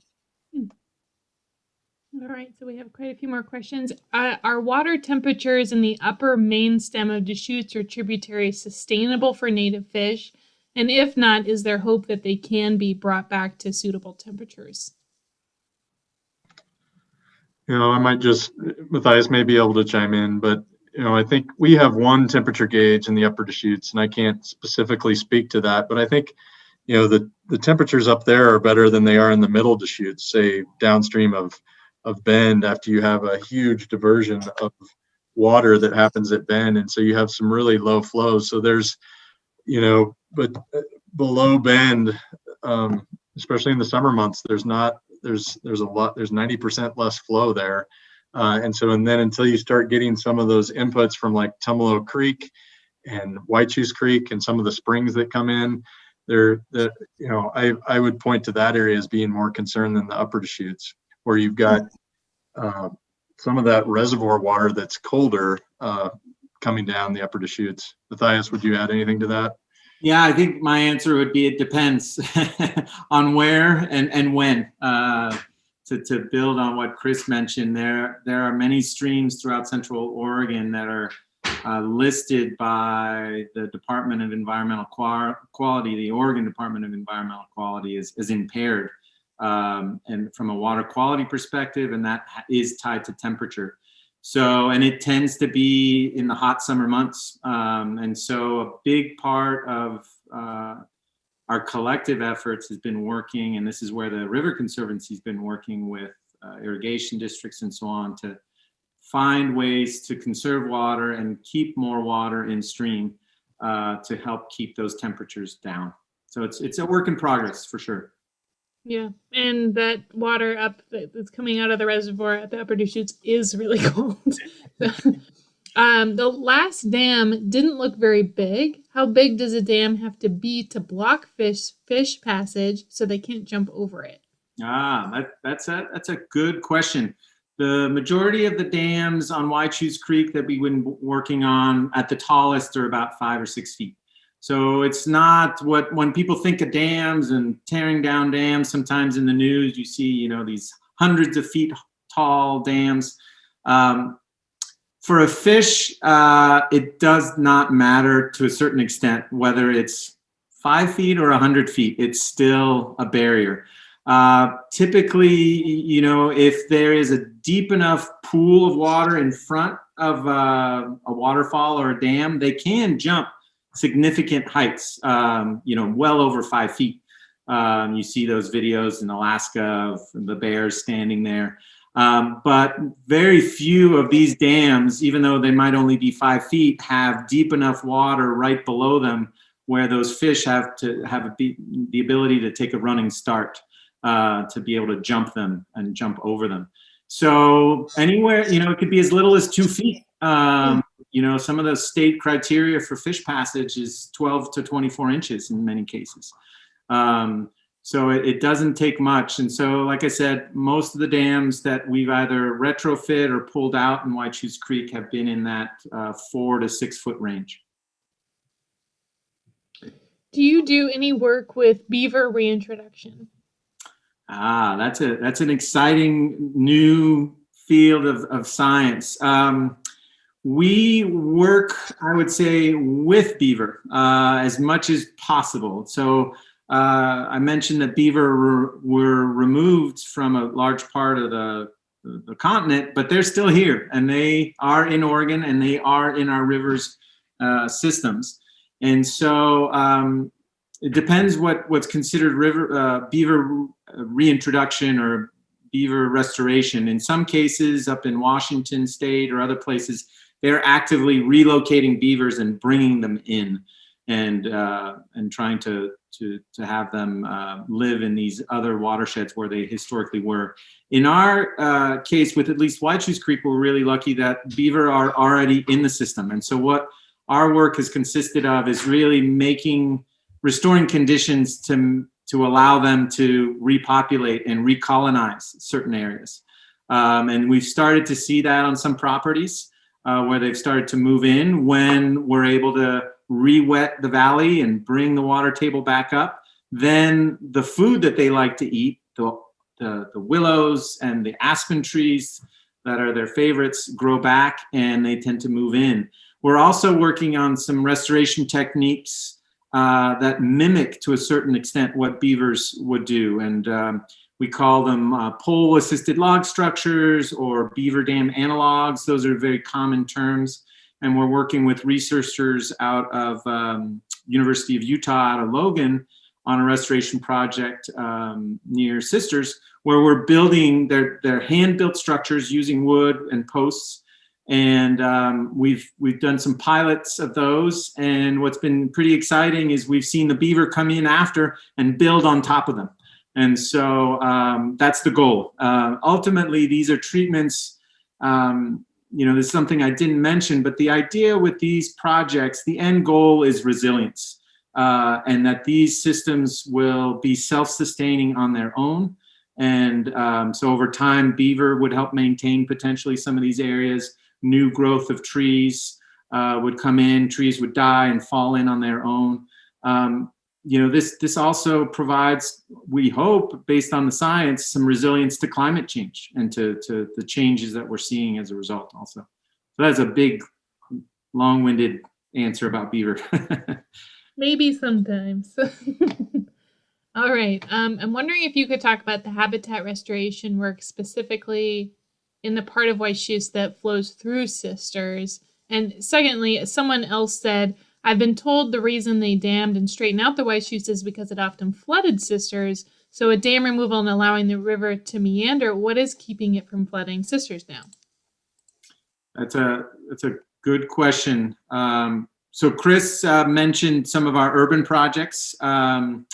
All right, so we have quite a few more questions. Are water temperatures in the upper main stem of Deschutes or tributaries sustainable for native fish? And if not, is there hope that they can be brought back to suitable temperatures? I might just, Matthias may be able to chime in, but I think we have one temperature gauge in the Upper Deschutes, and I can't specifically speak to that, but I think the temperatures up there are better than they are in the middle Deschutes, say downstream of Bend, after you have a huge diversion of water that happens at Bend, and so you have some really low flows. So there's but below Bend, especially in the summer months, there's a lot, there's 90% less flow there. And then until you start getting some of those inputs from like Tumalo Creek and Whychus Creek and some of the springs that come in, I would point to that area as being more concerned than the Upper Deschutes, where you've got some of that reservoir water that's colder coming down the Upper Deschutes. Matthias, would you add anything to that? Yeah, I think my answer would be it depends on where and when. To build on what Chris mentioned, there are many streams throughout Central Oregon that are listed by the Department of Environmental Quality. The Oregon Department of Environmental Quality is impaired, and from a water quality perspective, and that is tied to temperature. So, and it tends to be in the hot summer months. And so a big part of our collective efforts has been working, and this is where the River Conservancy has been working with irrigation districts and so on, to find ways to conserve water and keep more water in stream to help keep those temperatures down. So it's a work in progress for sure. Yeah, and that water up that's coming out of the reservoir at the Upper Deschutes is really cold. The last dam didn't look very big. How big does a dam have to be to block fish passage so they can't jump over it? That's a good question. The majority of the dams on Whychus Creek that we've been working on at the tallest are about 5 or 6 feet. So it's not when people think of dams and tearing down dams, sometimes in the news you see, these hundreds of feet tall dams. For a fish, it does not matter to a certain extent whether it's 5 feet or 100 feet. It's still a barrier. Typically, if there is a deep enough pool of water in front of a waterfall or a dam, they can jump significant heights, well over 5 feet. You see those videos in Alaska of the bears standing there. But very few of these dams, even though they might only be 5 feet, have deep enough water right below them where those fish have to have the ability to take a running start to be able to jump them and jump over them. So anywhere, it could be as little as 2 feet. Some of the state criteria for fish passage is 12 to 24 inches in many cases. So it doesn't take much. And so, like I said, most of the dams that we've either retrofit or pulled out in Whychus Creek have been in that 4 to 6 foot range. Do you do any work with beaver reintroduction? That's an exciting new field of science. We work, I would say, with beaver as much as possible. So I mentioned that beaver were removed from a large part of the continent, but they're still here, and they are in Oregon, and they are in our rivers systems. And so it depends what's considered beaver reintroduction or beaver restoration. In some cases, up in Washington State or other places, they're actively relocating beavers and bringing them in, and trying to have them live in these other watersheds where they historically were. In our case, with at least Whychus Creek, we're really lucky that beaver are already in the system. And so what our work has consisted of is really restoring conditions to allow them to repopulate and recolonize certain areas. And we've started to see that on some properties where they've started to move in when we're able to re-wet the valley and bring the water table back up. Then the food that they like to eat, the the willows and the aspen trees that are their favorites grow back, and they tend to move in. We're also working on some restoration techniques that mimic to a certain extent what beavers would do. And we call them pole-assisted log structures or beaver dam analogs. Those are very common terms. And we're working with researchers out of University of Utah, out of Logan, on a restoration project near Sisters, where we're building their hand-built structures using wood and posts. And we've done some pilots of those. And what's been pretty exciting is we've seen the beaver come in after and build on top of them. And so that's the goal. Ultimately, these are treatments. There's something I didn't mention, but the idea with these projects, the end goal is resilience. And that these systems will be self-sustaining on their own. And so over time, beaver would help maintain potentially some of these areas. New growth of trees would come in, trees would die and fall in on their own. This also provides, we hope, based on the science, some resilience to climate change and to the changes that we're seeing as a result also. So that's a big, long-winded answer about beaver. Maybe sometimes. All right. I'm wondering if you could talk about the habitat restoration work specifically in the part of Whychus that flows through Sisters. And secondly, someone else said, I've been told the reason they dammed and straightened out the Whychus is because it often flooded Sisters. So a dam removal and allowing the river to meander, what is keeping it from flooding Sisters now? That's a good question. So Chris mentioned some of our urban projects. Urban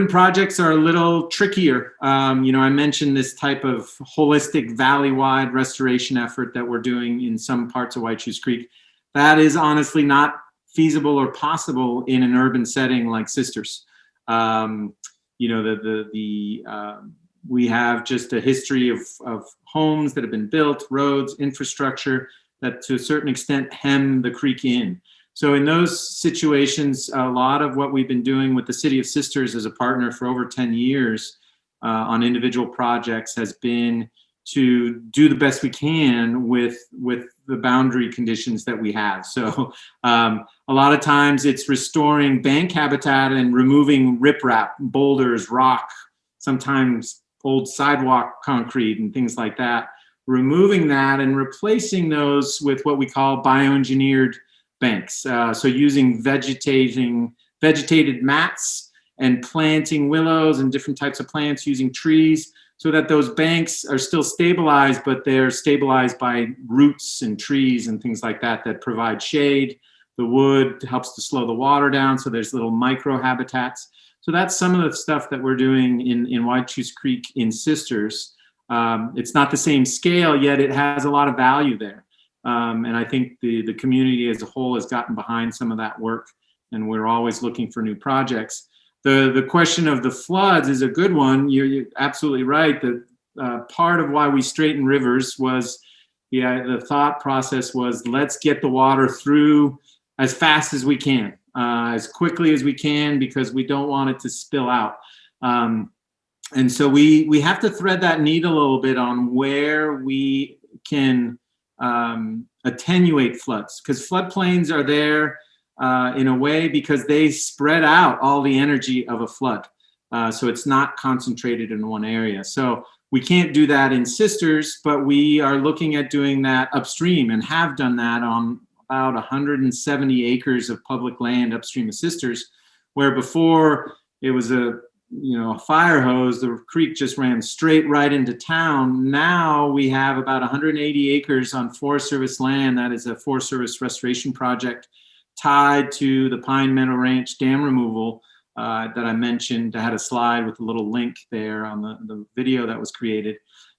projects are a little trickier. I mentioned this type of holistic valley-wide restoration effort that we're doing in some parts of Whychus Creek. That is honestly not feasible or possible in an urban setting like Sisters. We have just a history of homes that have been built, roads, infrastructure that to a certain extent hem the creek in. So in those situations, a lot of what we've been doing with the City of Sisters as a partner for over 10 years on individual projects has been to do the best we can with the boundary conditions that we have. So a lot of times it's restoring bank habitat and removing riprap, boulders, rock, sometimes old sidewalk concrete and things like that. Removing that and replacing those with what we call bioengineered banks. So using vegetated mats and planting willows and different types of plants using trees so that those banks are still stabilized, but they're stabilized by roots and trees and things like that that provide shade. The wood helps to slow the water down, so there's little micro habitats. So that's some of the stuff that we're doing in Whychus Creek in Sisters. It's not the same scale, yet it has a lot of value there. And I think the community as a whole has gotten behind some of that work, and we're always looking for new projects. The question of the floods is a good one. You're absolutely right. The part of why we straightened rivers was, the thought process was, let's get the water through as fast as we can, as quickly as we can, because we don't want it to spill out. And so we have to thread that needle a little bit on where we can attenuate floods, because floodplains are there in a way because they spread out all the energy of a flood. So it's not concentrated in one area. So we can't do that in Sisters, but we are looking at doing that upstream and have done that on about 170 acres of public land upstream of Sisters, where before it was a fire hose, the creek just ran straight right into town. Now we have about 180 acres on Forest Service land. That is a Forest Service restoration project tied to the Pine Meadow Ranch dam removal that I mentioned. I had a slide with a little link there on the video that was created.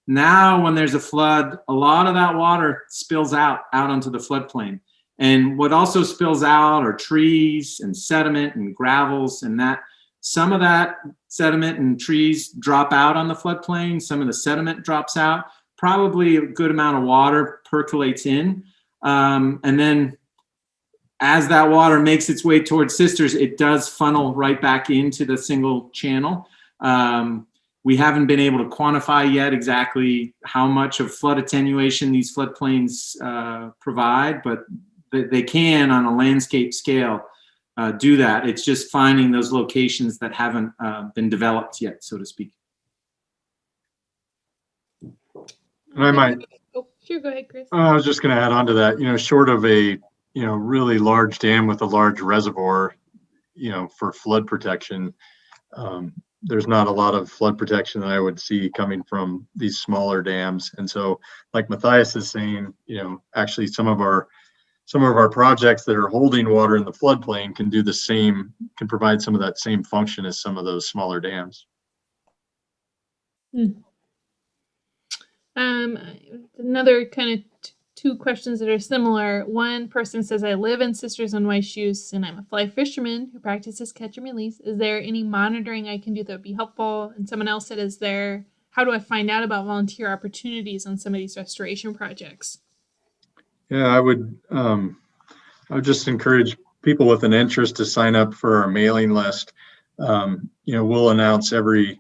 Now when there's a flood, a lot of that water spills out onto the floodplain. And what also spills out are trees and sediment and gravels, and that some of that sediment and trees drop out on the floodplain. Some of the sediment drops out. Probably a good amount of water percolates in. And then as that water makes its way towards Sisters, it does funnel right back into the single channel. We haven't been able to quantify yet exactly how much of flood attenuation these floodplains provide, but they can, on a landscape scale, do that. It's just finding those locations that haven't been developed yet, so to speak. And I might, Oh, sure, go ahead, Chris. I was just going to add on to that, short of a, really large dam with a large reservoir, for flood protection, there's not a lot of flood protection that I would see coming from these smaller dams. And so, like Matthias is saying, actually some of our projects that are holding water in the floodplain can do the same, can provide some of that same function as some of those smaller dams. Another kind of two questions that are similar. One person says, I live in Sisters on Whychus and I'm a fly fisherman who practices catch and release. Is there any monitoring I can do that would be helpful? And someone else said, how do I find out about volunteer opportunities on some of these restoration projects? Yeah, I would just encourage people with an interest to sign up for our mailing list. We'll announce every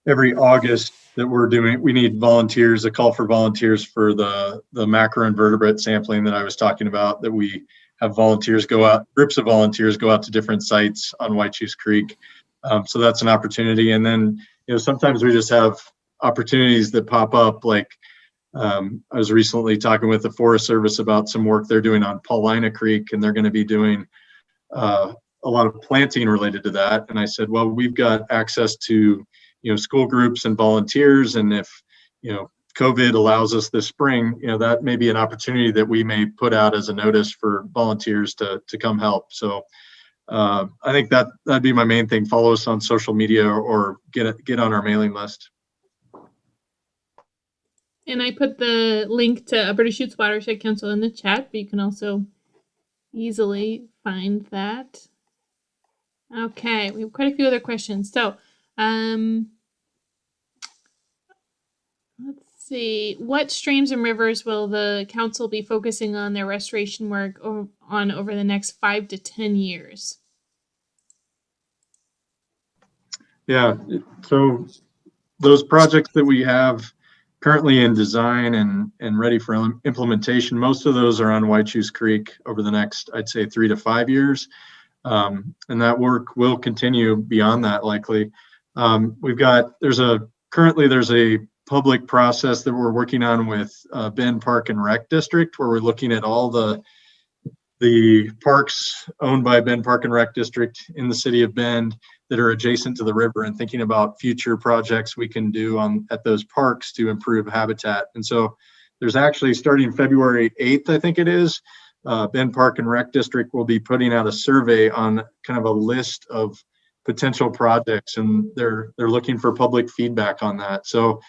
August that we need volunteers, a call for volunteers for the macroinvertebrate sampling that I was talking about, that we have volunteers go out, groups of volunteers go out to different sites on Whychus Creek. So that's an opportunity. And then, sometimes we just have opportunities that pop up. Like I was recently talking with the Forest Service about some work they're doing on Paulina Creek, and they're going to be doing a lot of planting related to that. And I said, well, we've got access to school groups and volunteers. And if, COVID allows us this spring, that may be an opportunity that we may put out as a notice for volunteers to come help. So I think that'd be my main thing. Follow us on social media or get on our mailing list. And I put the link to Upper Deschutes Watershed Council in the chat, but you can also easily find that. Okay, we have quite a few other questions. So, let's see. What streams and rivers will the council be focusing on their restoration work on over the next 5 to 10 years? Yeah, so those projects that we have currently in design and ready for implementation, most of those are on Whychus Creek over the next, I'd say, 3 to 5 years. And that work will continue beyond that, likely. There's a public process that we're working on with Bend Park and Rec District, where we're looking at all the parks owned by Bend Park and Rec District in the city of Bend that are adjacent to the river, and thinking about future projects we can do at those parks to improve habitat. And so there's actually, starting February 8th, I think it is, Bend Park and Rec District will be putting out a survey on kind of a list of potential projects, and they're looking for public feedback on that. So,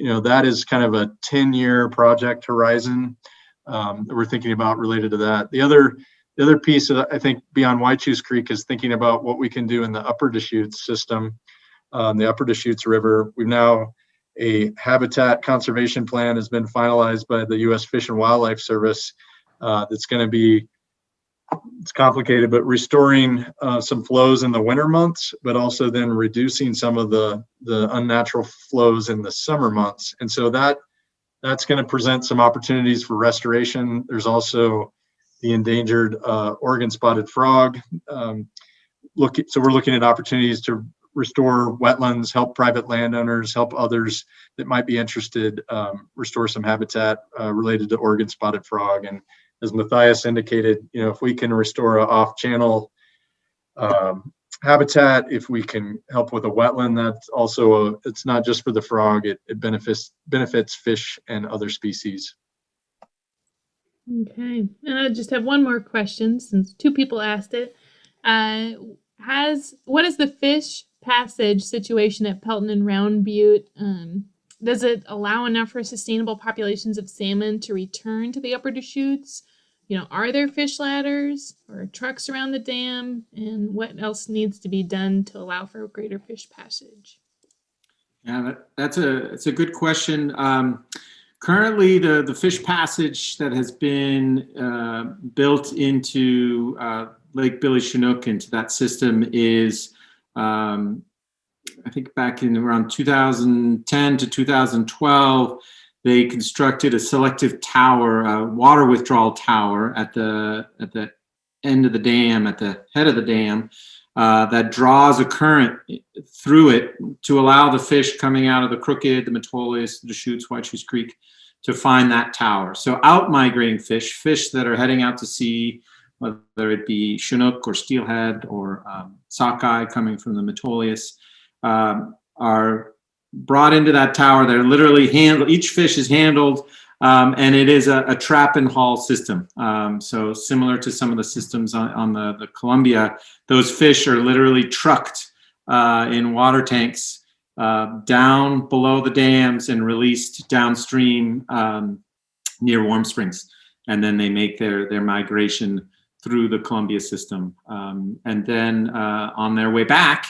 that is kind of a 10-year project horizon that we're thinking about related to that. The other piece that I think beyond Whychus Creek is thinking about what we can do in the Upper Deschutes system, the Upper Deschutes River. We've now, a habitat conservation plan has been finalized by the U.S. Fish and Wildlife Service. That's going to be, it's complicated, but restoring some flows in the winter months, but also then reducing some of the unnatural flows in the summer months. And so that's going to present some opportunities for restoration. There's also the endangered Oregon spotted frog. So we're looking at opportunities to restore wetlands, help private landowners, help others that might be interested, restore some habitat related to Oregon spotted frog. And as Matthias indicated, if we can restore an off-channel habitat, if we can help with a wetland, that's also it's not just for the frog, it benefits fish and other species. Okay, and I just have one more question since 2 people asked it. What is the fish passage situation at Pelton and Round Butte? Does it allow enough for sustainable populations of salmon to return to the Upper Deschutes? Are there fish ladders or trucks around the dam? And what else needs to be done to allow for a greater fish passage? Yeah, it's a good question. Currently, the fish passage that has been built into Lake Billy Chinook, into that system, is I think back in around 2010 to 2012, they constructed a selective tower, a water withdrawal tower at the end of the dam, at the head of the dam, that draws a current through it to allow the fish coming out of the Crooked, the Metolius, the Deschutes, Whychus Creek to find that tower. So out-migrating fish that are heading out to sea, whether it be Chinook or steelhead or sockeye coming from the Metolius, are brought into that tower. They're literally handled, each fish is handled, and it is a trap and haul system. So similar to some of the systems on the Columbia, those fish are literally trucked in water tanks down below the dams and released downstream near Warm Springs. And then they make their migration through the Columbia system. And then on their way back,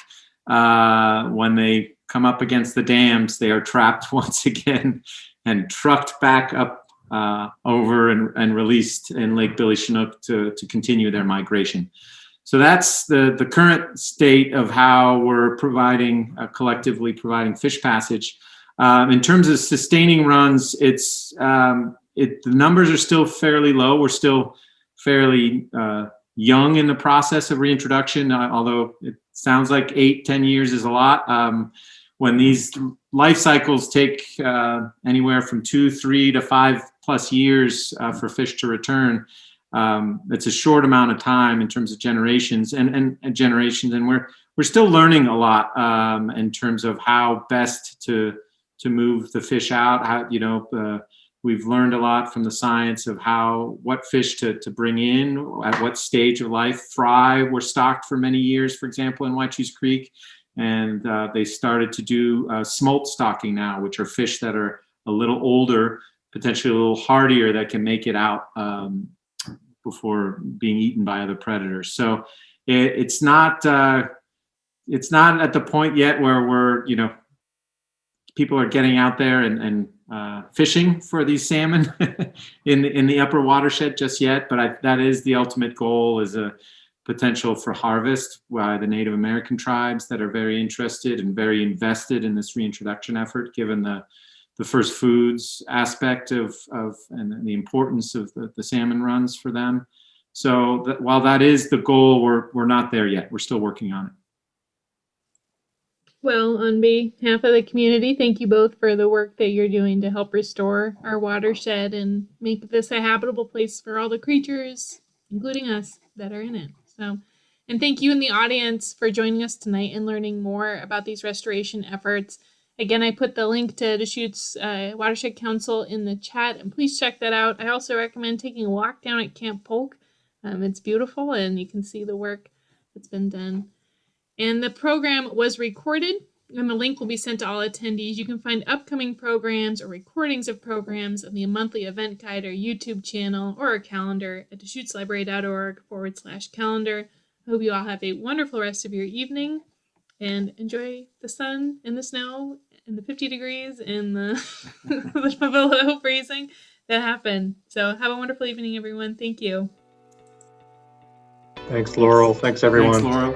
when they come up against the dams, they are trapped once again and trucked back up over and released in Lake Billy Chinook to continue their migration. So that's the current state of how we're providing, collectively providing fish passage. In terms of sustaining runs, the numbers are still fairly low. We're still fairly young in the process of reintroduction, although it sounds like 8-10 years is a lot. When these life cycles take anywhere from 2, 3 to 5+ years for fish to return, it's a short amount of time in terms of generations and generations, and we're still learning a lot in terms of how best to move the fish out. How, we've learned a lot from the science of what fish to bring in at what stage of life. Fry were stocked for many years, for example, in Whychus Creek, and they started to do smolt stocking now, which are fish that are a little older, potentially a little hardier, that can make it out before being eaten by other predators. So it's not at the point yet where people are getting out there and fishing for these salmon in the upper watershed just yet. But that is the ultimate goal, is a potential for harvest by the Native American tribes that are very interested and very invested in this reintroduction effort, given the first foods aspect of and the importance of the salmon runs for them. So while that is the goal, we're not there yet. We're still working on it. Well, on behalf of the community, thank you both for the work that you're doing to help restore our watershed and make this a habitable place for all the creatures, including us, that are in it. So, and thank you in the audience for joining us tonight and learning more about these restoration efforts. Again, I put the link to Deschutes Watershed Council in the chat, and please check that out. I also recommend taking a walk down at Camp Polk. It's beautiful, and you can see the work that's been done. And the program was recorded, and the link will be sent to all attendees. You can find upcoming programs or recordings of programs on the monthly event guide or YouTube channel or our calendar at deschuteslibrary.org/calendar. I hope you all have a wonderful rest of your evening and enjoy the sun and the snow and the 50 degrees and the below freezing that happened. So have a wonderful evening, everyone. Thank you. Thanks, Laurel. Thanks, everyone. Thanks, Laurel.